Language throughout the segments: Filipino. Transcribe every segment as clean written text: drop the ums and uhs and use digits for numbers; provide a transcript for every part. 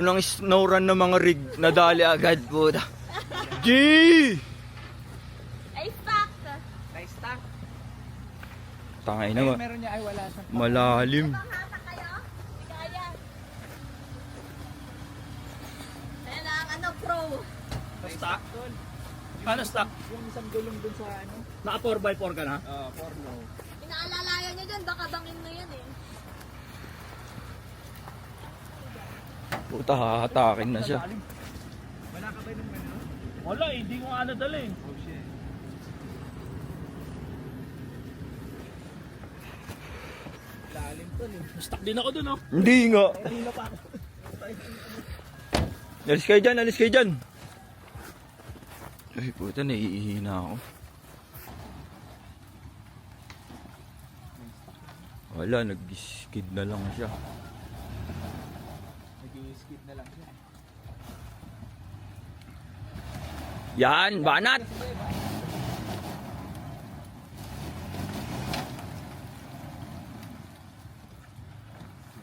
Nang snow run ng mga rig, nadali agad po. G! Ay, stock. Nice tank. Tangay Ay, naman. meron niya ay wala sa... Malalim. Panghata kayo? Hindi kaya. Ayan na ang ano, pro. Stock doon. Ano stock? Yung isang gulong dun sa ano. Naka 4x4 ka na? Porno. Inaalalayan niya dyan, baka bangin mo yan eh. Puta, hahatakin na siya. Wala ka ba nung ano? Wala eh, hindi ko nga nadala eh. Oh shit. Lalim to eh. Stuck din ako dun oh. Hindi nga. Kanina pa ako. Alis kayo dyan, alis kayo dyan. Ay, puta, naiihina ako. Wala, nag-skid na lang siya. Nag-skid na lang siya. Yan, banat!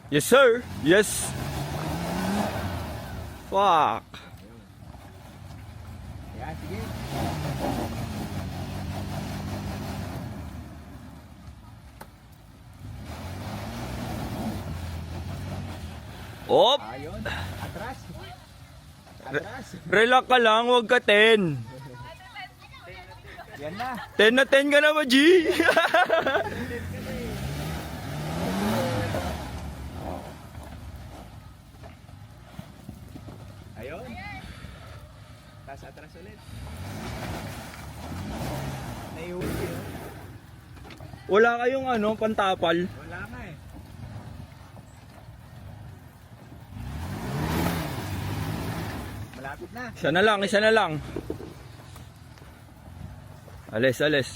Yes, sir! Yes! Fuck! Yan, sige. Op! Ayun. Atras. Atras. Relax ka lang, huwag ka 10. Yan na. 10 na 10 ka na ba, G? Ayun. Tapos atras ulit. Naiuwi yun. Wala kayong ano, pantapal. Wala nga eh. Malapit na. Isa na lang, isa na lang. Alis, alis.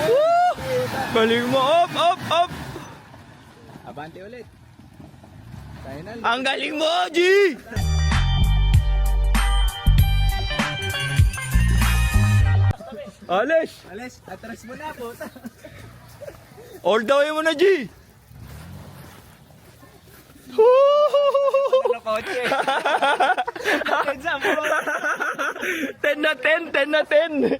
Woo! Galing mo, op, op, op! Abante ulit. Final. Ang galing mo, G! Alis! Alis, atras mo na po. All the way mo na, G! Ano kotse? 10 na 10, 10 na 10!